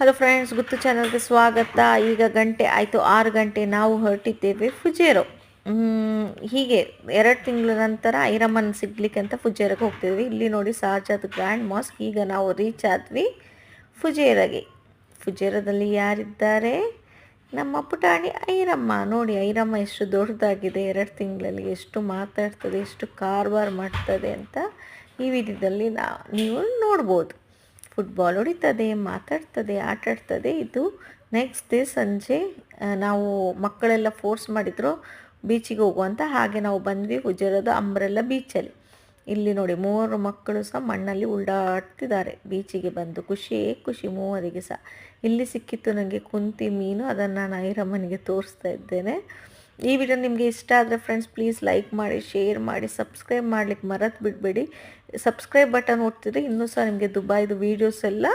Hello friends, ಗುತ್ತು ಚಾನಲ್ಗೆ ಸ್ವಾಗತ. ಈಗ ಗಂಟೆ ಆಯಿತು 6 ಗಂಟೆ. ನಾವು ಹೊರಟಿದ್ದೇವೆ ಫುಜೇರೋ. ಹೀಗೆ 2 ತಿಂಗಳ ನಂತರ ಐರಮ್ಮನ್ ಸಿಗ್ಲಿಕ್ಕೆ ಅಂತ ಫುಜೇರೋಗೆ ಹೋಗ್ತಿದ್ವಿ. ಇಲ್ಲಿ ನೋಡಿ ಶಾರ್ಜಾದ್ ಗ್ರ್ಯಾಂಡ್ ಮಾಸ್ಕ್. ಈಗ ನಾವು ರೀಚ್ ಆದ್ವಿ ಫುಜೇರೋಗೆ. ಫುಜೇರೋದಲ್ಲಿ ಯಾರಿದ್ದಾರೆ? ನಮ್ಮ ಪುಟಾಣಿ ಐರಮ್ಮ. ನೋಡಿ ಐರಮ್ಮ ಎಷ್ಟು ದೊಡ್ಡದಾಗಿದೆ. 2 ತಿಂಗಳಲ್ಲಿ ಎಷ್ಟು ಮಾತಾಡ್ತದೆ, ಎಷ್ಟು ಕಾರ್ಬಾರ್ ಮಾಡ್ತದೆ ಅಂತ ಈ ವಿಡಿಯೋದಲ್ಲಿ ನೀವು ನೋಡ್ಬೋದು. ಫುಟ್ಬಾಲ್ ಹೊಡಿತದೆ, ಮಾತಾಡ್ತದೆ, ಆಟಾಡ್ತದೆ. ಇದು ನೆಕ್ಸ್ಟ್ ಡೇ ಸಂಜೆ ನಾವು ಮಕ್ಕಳೆಲ್ಲ ಫೋರ್ಸ್ ಮಾಡಿದ್ರು ಬೀಚಿಗೆ ಹೋಗುವಂತ. ಹಾಗೆ ನಾವು ಬಂದ್ವಿ ಫುಜೇರೋದ ಅಂಬ್ರೆಲ್ಲಾ ಬೀಚಲ್ಲಿ. ಇಲ್ಲಿ ನೋಡಿ 3 ಮಕ್ಕಳು ಸಹ ಮಣ್ಣಲ್ಲಿ ಉಳ್ಳಾಡ್ತಿದ್ದಾರೆ ಬೀಚಿಗೆ ಬಂದು. ಖುಷಿಯೇ ಖುಷಿ 3ರಿಗೆ ಸಹ. ಇಲ್ಲಿ ಸಿಕ್ಕಿತ್ತು ನನಗೆ ಕುಂತಿ ಮೀನು, ಅದನ್ನು ನಾನು ಐರಮ್ಮನಿಗೆ ತೋರಿಸ್ತಾ ಇದ್ದೇನೆ. ಈ ವಿಡಿಯೋ ನಿಮಗೆ ಇಷ್ಟ ಆದರೆ ಫ್ರೆಂಡ್ಸ್ ಪ್ಲೀಸ್ ಲೈಕ್ ಮಾಡಿ, ಶೇರ್ ಮಾಡಿ, ಸಬ್ಸ್ಕ್ರೈಬ್ ಮಾಡ್ಲಿಕ್ಕೆ ಮರೆತು ಬಿಡಬೇಡಿ. ಸಬ್ಸ್ಕ್ರೈಬ್ ಬಟನ್ ಒತ್ತಿದ್ರೆ ಇನ್ನೂ ಸಹ ನಿಮಗೆ ದುಬೈದು ವೀಡಿಯೋಸ್ ಎಲ್ಲ